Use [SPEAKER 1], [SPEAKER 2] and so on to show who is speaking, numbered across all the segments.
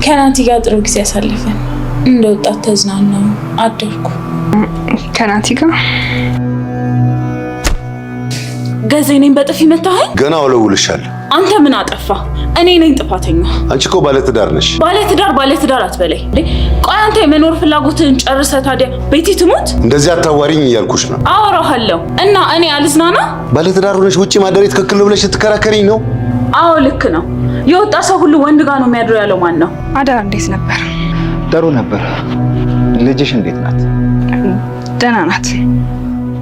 [SPEAKER 1] ከናቲ ጋር ጥሩ ጊዜ ያሳለፈን እንደ ወጣት ተዝናናው አደርኩ።
[SPEAKER 2] ከናቲ ጋር
[SPEAKER 1] ገዜኔን በጥፊ መታኸኝ።
[SPEAKER 3] ገና አውለውልሻለሁ።
[SPEAKER 1] አንተ ምን አጠፋ? እኔ ነኝ ጥፋተኛ።
[SPEAKER 3] አንቺ እኮ ባለትዳር ነሽ።
[SPEAKER 1] ባለትዳር አትበለኝ። ቆይ አንተ የመኖር ፍላጎትን ጨርሰህ ታዲያ ቤቲ ትሙት?
[SPEAKER 3] እንደዚህ አታዋሪኝ እያልኩሽ ነው።
[SPEAKER 1] አወራሃለሁ እና እኔ አልዝናና?
[SPEAKER 3] ባለትዳር ሆነሽ ውጪ ማደሬ ትክክል ነው ብለሽ ትከራከሪኝ ነው?
[SPEAKER 1] አዎ ልክ ነው። የወጣ ሰው ሁሉ ወንድ ጋር ነው የሚያድረው ያለው ማን ነው?
[SPEAKER 2] አዳር እንዴት ነበር?
[SPEAKER 4] ጥሩ ነበር። ልጅሽ እንዴት ናት?
[SPEAKER 2] ደህና ናት።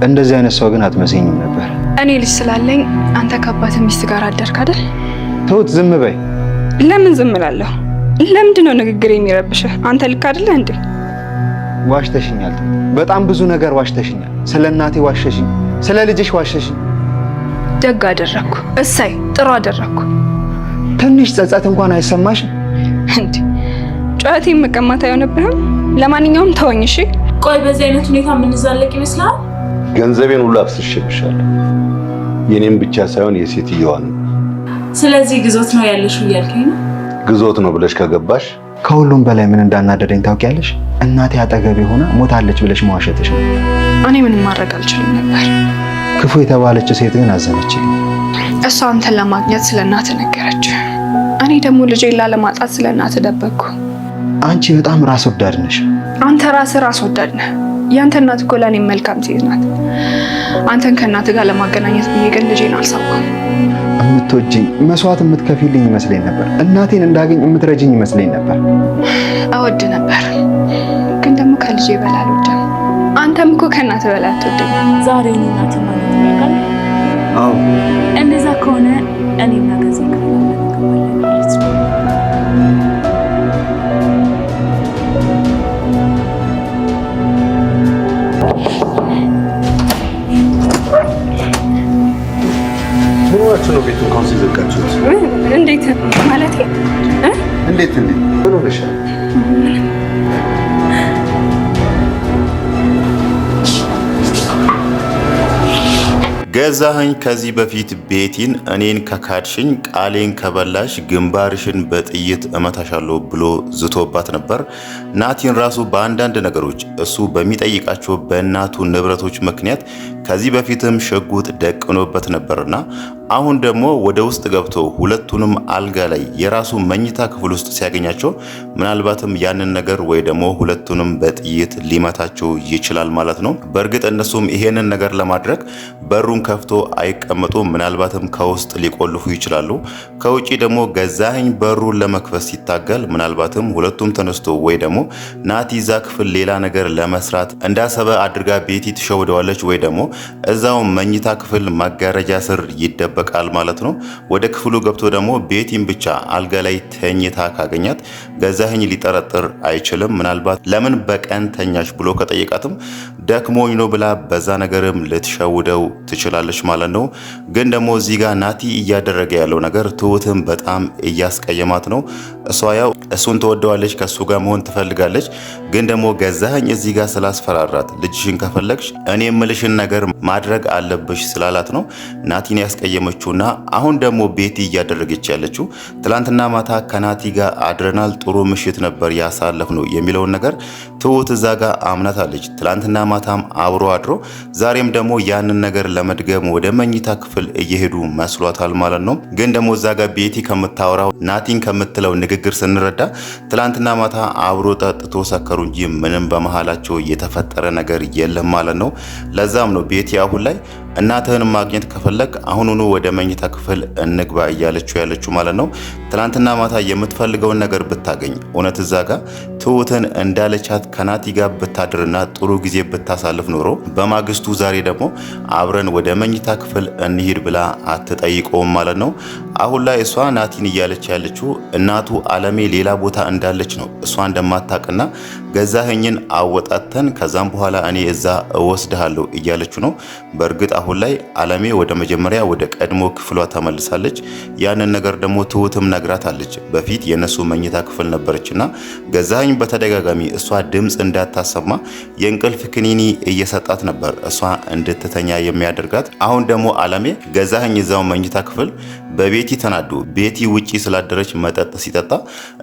[SPEAKER 4] እንደዚህ አይነት ሰው ግን አትመስኝም ነበር።
[SPEAKER 2] እኔ ልጅ ስላለኝ አንተ ከአባት ሚስት ጋር አደርክ አይደል?
[SPEAKER 4] ተውት፣ ዝም በይ።
[SPEAKER 2] ለምን ዝም እላለሁ? ለምንድን ነው ንግግር የሚረብሽህ? አንተ ልክ አይደለ እንዴ?
[SPEAKER 4] ዋሽተሽኛል። በጣም ብዙ ነገር ዋሽተሽኛል። ስለ እናቴ ዋሸሽኝ፣ ስለ ልጅሽ ዋሸሽኝ።
[SPEAKER 2] ደግ አደረኩ። እሰይ ጥሩ አደረኩ።
[SPEAKER 4] ትንሽ ጸጸት እንኳን አይሰማሽም
[SPEAKER 2] እንዴ? ጨዋታዬን መቀማት አይሆንብህም? ለማንኛውም ተወኝ እሺ።
[SPEAKER 1] ቆይ በዚህ አይነት ሁኔታ የምንዛለቅ ይመስላል?
[SPEAKER 3] ገንዘቤን ሁሉ አፍስሼብሻለሁ። የኔም ብቻ ሳይሆን የሴትየዋን።
[SPEAKER 1] ስለዚህ ግዞት ነው ያለሽው እያልከኝ ነው?
[SPEAKER 3] ግዞት ነው ብለሽ ከገባሽ
[SPEAKER 4] ከሁሉም በላይ ምን እንዳናደደኝ ታውቂያለሽ? እናቴ አጠገቤ ሆና ሞታለች ብለሽ መዋሸትሽ ነው።
[SPEAKER 2] እኔ ምንም ማድረግ አልችልም ነበር።
[SPEAKER 4] ክፉ የተባለች ሴት ግን አዘነችልኝ።
[SPEAKER 2] እሷ አንተን ለማግኘት ስለ እናት ነገረች። እኔ ደግሞ ልጄን ላለማጣት ስለ እናት ደበቅኩ።
[SPEAKER 4] አንቺ በጣም ራስ ወዳድ ነሽ።
[SPEAKER 2] አንተ ራስህ ራስ ወዳድ ነህ። ያንተ እናት እኮ ለኔ መልካም ሴት ናት። አንተን ከእናት ጋር ለማገናኘት ብዬ ግን ልጄን አልሳኩም።
[SPEAKER 4] የምትወጂኝ መስዋዕት የምትከፊልኝ ይመስለኝ ነበር። እናቴን እንዳገኝ የምትረጂኝ ይመስለኝ ነበር።
[SPEAKER 2] እወድ ነበር፣ ግን ደግሞ ከልጄ በላይ አልወድም። አንተም እኮ ከእናት በላይ አትወደኝ።
[SPEAKER 1] ዛሬ ነው እናት ማለት ነው።
[SPEAKER 4] አዎ
[SPEAKER 1] እንደዛ ከሆነ እኔና ገዜ እንገባለን ማለት ነው።
[SPEAKER 3] ምንዋችሁ ነው ቤቱን ካውንስ ይዘጋችሁት?
[SPEAKER 2] እንዴት ማለት
[SPEAKER 3] እንዴት ምን ሆነሻል?
[SPEAKER 5] ገዛኸኝ ከዚህ በፊት ቤቲን እኔን ከካድሽኝ ቃሌን ከበላሽ ግንባርሽን በጥይት እመታሻለሁ ብሎ ዝቶባት ነበር። ናቲን ራሱ በአንዳንድ ነገሮች እሱ በሚጠይቃቸው በእናቱ ንብረቶች ምክንያት ከዚህ በፊትም ሽጉጥ ደቅኖበት ነበርና አሁን ደግሞ ወደ ውስጥ ገብቶ ሁለቱንም አልጋ ላይ የራሱ መኝታ ክፍል ውስጥ ሲያገኛቸው ምናልባትም ያንን ነገር ወይ ደግሞ ሁለቱንም በጥይት ሊመታቸው ይችላል ማለት ነው። በእርግጥ እነሱም ይሄንን ነገር ለማድረግ በሩን ከፍቶ አይቀመጡም። ምናልባትም ከውስጥ ሊቆልፉ ይችላሉ። ከውጪ ደግሞ ገዛኸኝ በሩን ለመክፈት ሲታገል ምናልባትም ሁለቱም ተነስቶ ወይ ደግሞ ናቲ እዛ ክፍል ሌላ ነገር ለመስራት እንዳሰበ አድርጋ ቤቲ ትሸውደዋለች ወይ ደግሞ እዛው መኝታ ክፍል መጋረጃ ስር ይደበቃል ማለት ነው። ወደ ክፍሉ ገብቶ ደግሞ ቤቲን ብቻ አልጋ ላይ ተኝታ ካገኛት ገዛኸኝ ሊጠረጥር አይችልም። ምናልባት ለምን በቀን ተኛሽ ብሎ ከጠየቃትም ደክሞኝ ነው ብላ በዛ ነገርም ልትሸውደው ትችላለች ማለት ነው። ግን ደግሞ እዚህ ጋር ናቲ እያደረገ ያለው ነገር ትሁትም በጣም እያስቀየማት ነው። እሷ ያው እሱን ትወደዋለች፣ ከሱ ጋር መሆን ትፈልጋለች። ግን ደግሞ ገዛኸኝ እዚህ ጋር ስላስፈራራት ልጅሽን ከፈለግሽ እኔ የምልሽን ነገር ማድረግ አለብሽ ስላላት ነው ናቲን ያስቀየመችውና አሁን ደግሞ ቤቲ እያደረገች ያለችው ትላንትና ማታ ከናቲ ጋር አድረናል፣ ጥሩ ምሽት ነበር ያሳለፍ ነው የሚለውን ነገር ትሁት እዛ ጋር አምናታለች። ትላንትና ማታም አብሮ አድሮ ዛሬም ደግሞ ያንን ነገር ለመድገም ወደ መኝታ ክፍል እየሄዱ መስሏታል ማለት ነው። ግን ደግሞ እዛ ጋር ቤቲ ከምታወራው ናቲን ከምትለው ንግግር ስንረዳ ትላንትና ማታ አብሮ ጠጥቶ ሰከሩ እንጂ ምንም በመሃላቸው የተፈጠረ ነገር የለም ማለት ነው። ለዛም ነው ቤቲ አሁን ላይ እናትህን ማግኘት ከፈለክ አሁኑኑ ወደ መኝታ ክፍል እንግባ እያለችው ያለችው ማለት ነው። ትላንትና ማታ የምትፈልገውን ነገር ብታገኝ እውነት እዛ ጋር ትሁትን እንዳለቻት ከናቲ ጋር ብታድርና ጥሩ ጊዜ ብታሳልፍ ኖሮ በማግስቱ ዛሬ ደግሞ አብረን ወደ መኝታ ክፍል እንሂድ ብላ አትጠይቀውም ማለት ነው። አሁን ላይ እሷ ናቲን እያለች ያለችው እናቱ አለሜ ሌላ ቦታ እንዳለች ነው እሷ እንደማታውቅና ገዛኸኝን አወጣተን ከዛም በኋላ እኔ እዛ እወስድሃለሁ እያለችው ነው። በእርግጥ አሁን ላይ አለሜ ወደ መጀመሪያ ወደ ቀድሞ ክፍሏ ተመልሳለች። ያንን ነገር ደግሞ ትሁትም ነግራታለች። በፊት የነሱ መኝታ ክፍል ነበረችና ገዛኸኝ በተደጋጋሚ እሷ ድምፅ እንዳታሰማ የእንቅልፍ ክኒኒ እየሰጣት ነበር እሷ እንድትተኛ የሚያደርጋት። አሁን ደግሞ አለሜ ገዛኸኝ እዛው መኝታ ክፍል በቤቲ ተናዶ ቤቲ ውጪ ስላደረች መጠጥ ሲጠጣ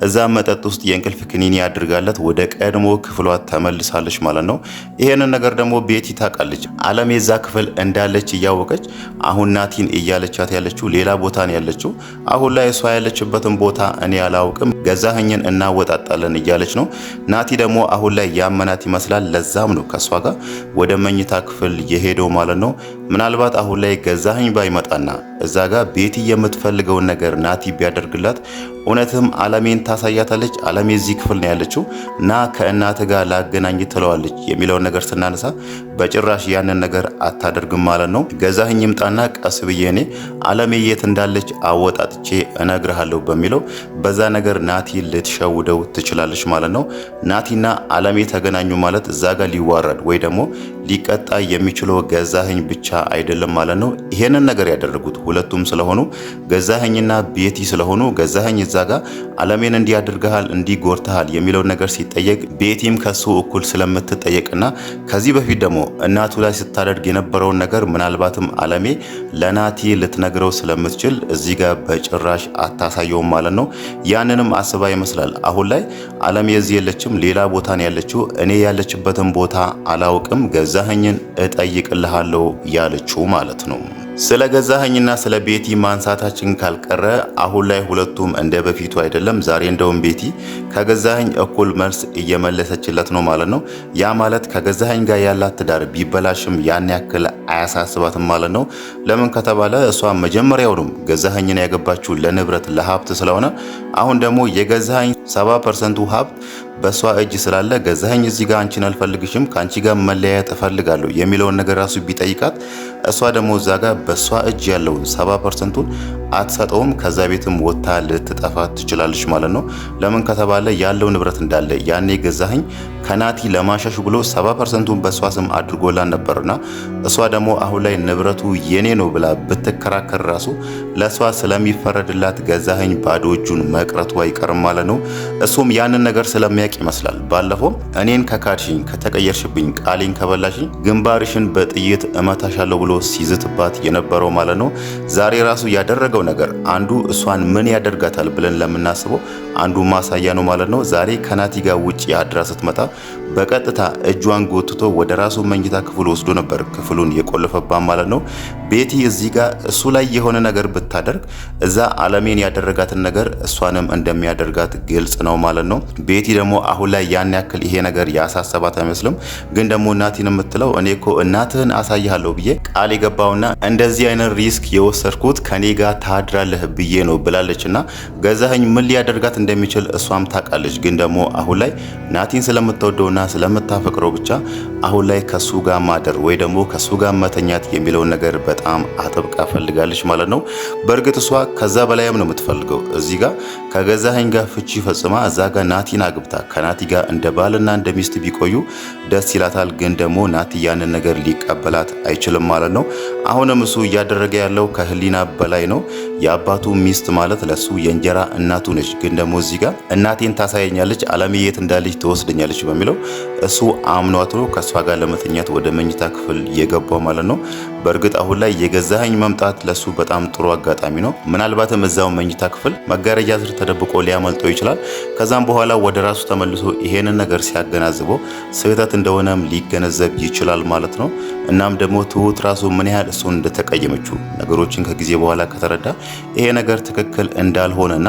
[SPEAKER 5] እዛ መጠጥ ውስጥ የእንቅልፍ ክኒኒ አድርጋለት ወደ ቀድሞ ክፍሏ ተመልሳለች ማለት ነው። ይሄንን ነገር ደግሞ ቤቲ ታውቃለች። አለሜ እዛ ክፍል እንዳለች እያወቀች አሁን ናቲን እያለቻት ያለችው ሌላ ቦታ ነው ያለችው። አሁን ላይ እሷ ያለችበትን ቦታ እኔ አላውቅም፣ ገዛኸኝን እናወጣጣለን እያለች ነው። ናቲ ደግሞ አሁን ላይ ያመናት ይመስላል። ለዛም ነው ከሷ ጋር ወደ መኝታ ክፍል የሄደው ማለት ነው። ምናልባት አሁን ላይ ገዛኸኝ ባይመጣና እዛ ጋር ቤቲ የምትፈልገውን ነገር ናቲ ቢያደርግላት እውነትም አለሜን ታሳያታለች። አለሜ እዚህ ክፍል ነው ያለችው እና ከእናት ጋር ላገናኝ ትለዋለች የሚለውን ነገር ስናነሳ በጭራሽ ያንን ነገር አታደርግም ማለት ነው። ገዛኸኝ ይምጣና ቀስ ብዬ እኔ አለሜ የት እንዳለች አወጣጥቼ እነግርሃለሁ በሚለው በዛ ነገር ናቲ ልትሸውደው ትችላለች ማለት ነው። ናቲና አለሜ ተገናኙ ማለት እዛ ጋር ሊዋረድ ወይ ደግሞ ሊቀጣ የሚችለው ገዛኸኝ ብቻ አይደለም ማለት ነው። ይሄንን ነገር ያደረጉት ሁለቱም ስለሆኑ ገዛኸኝና ቤቲ ስለሆኑ ገዛኸኝ እዛ ጋር አለሜን እንዲያደርግሃል እንዲጎርተሃል የሚለው ነገር ሲጠየቅ ቤቲም ከሱ እኩል ስለምትጠየቅና ከዚህ በፊት ደግሞ እናቱ ላይ ስታደርግ የነበረውን ነገር ምናልባትም አለሜ ለናቲ ልትነግረው ስለምትችል እዚህ ጋር በጭራሽ አታሳየውም ማለት ነው። ያንንም አስባ ይመስላል አሁን ላይ አለሜ እዚህ የለችም፣ ሌላ ቦታ ነው ያለችው። እኔ ያለችበትን ቦታ አላውቅም፣ ገዛኸኝን እጠይቅልሃለሁ ያለችው ማለት ነው። ስለ ገዛኸኝና ስለ ቤቲ ማንሳታችን ካልቀረ አሁን ላይ ሁለቱም እንደ በፊቱ አይደለም። ዛሬ እንደውም ቤቲ ከገዛኸኝ እኩል መልስ እየመለሰችለት ነው ማለት ነው። ያ ማለት ከገዛኸኝ ጋር ያላት ትዳር ቢበላሽም ያን ያክል አያሳስባትም ማለት ነው። ለምን ከተባለ እሷ መጀመሪያውንም ገዛኸኝን ያገባችው ለንብረት ለሀብት ስለሆነ አሁን ደግሞ የገዛኸኝ 70% ሀብት በሷ እጅ ስላለ ገዛኸኝ እዚህ ጋር አንቺን አልፈልግሽም ከአንቺ ጋር መለያየት እፈልጋለሁ የሚለውን ነገር ራሱ ቢጠይቃት እሷ ደግሞ እዛ ጋር በሷ እጅ ያለውን 70%ቱን አትሰጠውም። ከዛ ቤትም ወጣ ልትጠፋ ትችላለች ማለት ነው። ለምን ከተባለ ያለው ንብረት እንዳለ ያኔ ገዛኸኝ ከናቲ ለማሻሽ ብሎ 70%ቱን በሷ ስም አድርጎላን ነበርና እሷ ደግሞ አሁን ላይ ንብረቱ የኔ ነው ብላ ብትከራከር ራሱ ለሷ ስለሚፈረድላት ገዛኸኝ ባዶ እጁን መቅረቱ አይቀርም ማለት ነው። እሱም ያንን ነገር ስለሚያውቅ ይመስላል ባለፈው እኔን ከካድሽኝ ከተቀየርሽብኝ ቃሌን ከበላሽኝ ግንባርሽን በጥይት እመታሻለሁ ብሎ ሲዝትባት የነበረው ማለት ነው። ዛሬ ራሱ ያደረገው ነገር አንዱ እሷን ምን ያደርጋታል ብለን ለምናስበው አንዱ ማሳያ ነው ማለት ነው። ዛሬ ከናቲ ጋር ውጪ አድራ ስትመጣ በቀጥታ እጇን ጎትቶ ወደ ራሱ መኝታ ክፍል ወስዶ ነበር ክፍሉን የቆለፈባት ማለት ነው። ቤቲ እዚህ ጋር እሱ ላይ የሆነ ነገር ብታደርግ እዛ አለሜን ያደረጋትን ነገር እሷንም እንደሚያደርጋት ግልጽ ነው ማለት ነው። ቤቲ ደግሞ አሁን ላይ ያን ያክል ይሄ ነገር ያሳሰባት አይመስልም። ግን ደግሞ ናቲን የምትለው እኔ እኮ እናትህን አሳይሃለሁ ብዬ ቃል የገባውና እንደዚህ አይነት ሪስክ የወሰድኩት ከኔ ጋር ታድራለህ ብዬ ነው ብላለችና ገዛኸኝ ምን ሊያደርጋት እንደሚችል እሷም ታውቃለች። ግን ደግሞ አሁን ላይ ናቲን ስለምትወደውና ስለምታፈቅረው ብቻ አሁን ላይ ከሱ ጋር ማደር ወይ ደግሞ ከሱ ጋር መተኛት የሚለውን ነገር በጣም አጥብቃ ፈልጋለች ማለት ነው። በእርግጥ እሷ ከዛ በላይም ነው የምትፈልገው። እዚህ ጋር ከገዛኸኝ ጋር ፍቺ ፈጽማ እዛ ጋር ናቲን አግብታ ከናቲ ጋር እንደ ባልና እንደ ሚስት ቢቆዩ ደስ ይላታል። ግን ደግሞ ናቲ ያንን ነገር ሊቀበላት አይችልም ማለት ነው። አሁንም እሱ እያደረገ ያለው ከህሊና በላይ ነው። የአባቱ ሚስት ማለት ለሱ የእንጀራ እናቱ ነች። ግን ደግሞ እዚህ ጋር እናቴን ታሳየኛለች፣ አለሜ የት እንዳለች ትወስደኛለች በሚለው እሱ አምኗት ነው ከሷ ጋር ለመተኛት ወደ መኝታ ክፍል የገባው ማለት ነው። በእርግጥ አሁን ላይ የገዛኸኝ መምጣት ለሱ በጣም ጥሩ አጋጣሚ ነው። ምናልባትም እዛው መኝታ ክፍል መጋረጃ ስር ተደብቆ ሊያመልጠው ይችላል። ከዛም በኋላ ወደ ራሱ ተመልሶ ይሄንን ነገር ሲያገናዝበው ስህተት እንደሆነም ሊገነዘብ ይችላል ማለት ነው። እናም ደግሞ ትሁት ራሱ ምን ያህል እሱን እንደተቀየመችው ነገሮችን ከጊዜ በኋላ ከተረዳ ይሄ ነገር ትክክል እንዳልሆነና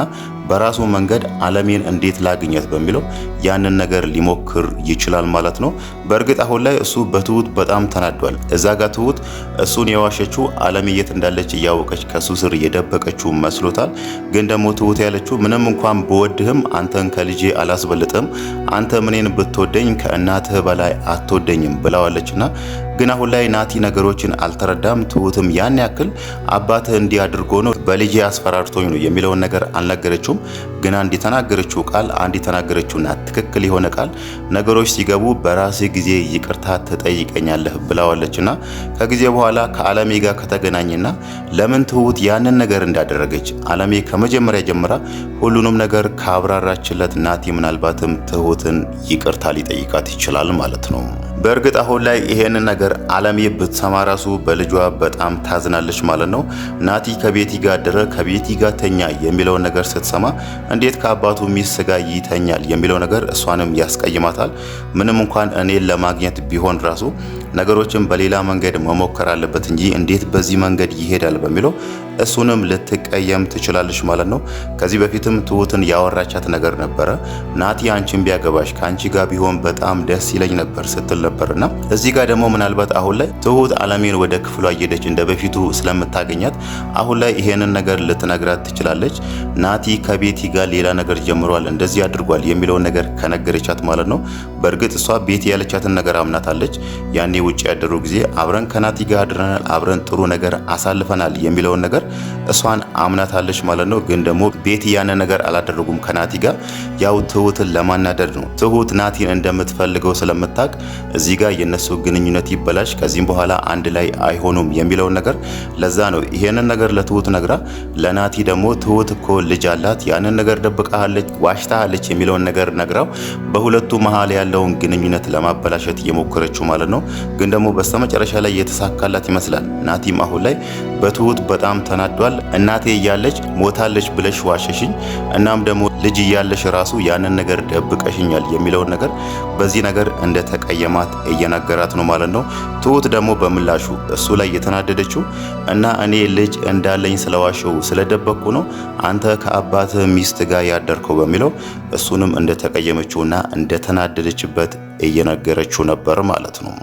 [SPEAKER 5] በራሱ መንገድ አለሜን እንዴት ላግኘት በሚለው ያንን ነገር ሊሞክር ይችላል ማለት ነው። በእርግጥ አሁን ላይ እሱ በትሁት በጣም ተናዷል። እዛ ጋር ትሁት እሱን የዋሸችው አለሜ የት እንዳለች እያወቀች ከሱ ስር የደበቀችው መስሎታል። ግን ደግሞ ትሁት ያለችው ምንም እንኳን በወድህም አንተን ከልጄ አላስበልጥም፣ አንተ ምኔን ብትወደኝ ከእናትህ በላይ አትወደኝም ብላዋለችና ግን አሁን ላይ ናቲ ነገሮችን አልተረዳም። ትሁትም ያን ያክል አባትህ እንዲህ አድርጎ ነው በልጄ አስፈራርቶኝ ነው የሚለውን ነገር አልነገረችውም። ግን አንድ የተናገረችው ቃል አንድ የተናገረችውና ትክክል የሆነ ቃል ነገሮች ሲገቡ በራስህ ጊዜ ይቅርታ ትጠይቀኛለህ ብላዋለችና ከጊዜ በኋላ ከአለሜ ጋር ከተገናኘና ለምን ትሁት ያንን ነገር እንዳደረገች አለሜ ከመጀመሪያ ጀምራ ሁሉንም ነገር ካብራራችለት ናቲ ምናልባትም ትሁትን ይቅርታ ሊጠይቃት ይችላል ማለት ነው። በእርግጥ አሁን ላይ ይሄንን ነገር አለሜ ብትሰማ ራሱ በልጇ በጣም ታዝናለች ማለት ነው። ናቲ ከቤቲ ጋር አደረ፣ ከቤቲ ጋር ተኛ የሚለው ነገር ስትሰማ እንዴት ከአባቱ ሚስት ጋር ይተኛል የሚለው ነገር እሷንም ያስቀይማታል። ምንም እንኳን እኔን ለማግኘት ቢሆን ራሱ ነገሮችን በሌላ መንገድ መሞከር አለበት እንጂ እንዴት በዚህ መንገድ ይሄዳል በሚለው እሱንም ልትቀየም ትችላለች ማለት ነው። ከዚህ በፊትም ትሁትን ያወራቻት ነገር ነበረ። ናቲ አንቺን ቢያገባሽ ከአንቺ ጋር ቢሆን በጣም ደስ ይለኝ ነበር ስትል ነበርና እዚህ ጋር ደግሞ ምናልባት አሁን ላይ ትሁት አለሜን ወደ ክፍሏ እየሄደች እንደ በፊቱ ስለምታገኛት አሁን ላይ ይሄንን ነገር ልትነግራት ትችላለች። ናቲ ከቤቲ ጋር ሌላ ነገር ጀምሯል፣ እንደዚህ አድርጓል የሚለውን ነገር ከነገረቻት ማለት ነው። በእርግጥ እሷ ቤቲ ያለቻትን ነገር አምናታለች። ያኔ ውጭ ያደሩ ጊዜ አብረን ከናቲ ጋር አድረናል፣ አብረን ጥሩ ነገር አሳልፈናል የሚለውን ነገር እሷን አምናታለች ማለት ነው። ግን ደግሞ ቤቲ ያንን ነገር አላደረጉም ከናቲ ጋር ያው ትሁትን ለማናደድ ነው። ትሁት ናቲን እንደምትፈልገው ስለምታቅ እዚህ ጋር የነሱ ግንኙነት ይበላሽ፣ ከዚህም በኋላ አንድ ላይ አይሆኑም የሚለውን ነገር ለዛ ነው ይሄንን ነገር ለትሁት ነግራ ለናቲ ደግሞ ትሁት እኮ ልጅ አላት ያንን ነገር ደብቃለች፣ ዋሽታለች የሚለውን ነገር ነግራው በሁለቱ መሃል ያለውን ግንኙነት ለማበላሸት የሞከረችው ማለት ነው። ግን ደግሞ በስተመጨረሻ ላይ የተሳካላት ይመስላል። ናቲም አሁን ላይ በትሁት በጣም ተናዷል። እናቴ እያለች ሞታለች ብለሽ ዋሸሽኝ፣ እናም ደግሞ ልጅ እያለሽ ራሱ ያንን ነገር ደብቀሽኛል የሚለውን ነገር በዚህ ነገር እንደተቀየማት እየነገራት ነው ማለት ነው። ትሁት ደግሞ በምላሹ እሱ ላይ የተናደደችው እና እኔ ልጅ እንዳለኝ ስለዋሸው ስለደበቅኩ ነው አንተ ከአባትህ ሚስት ጋር ያደርከው በሚለው እሱንም እንደተቀየመችውና እንደተናደደችበት እየነገረችው ነበር ማለት ነው።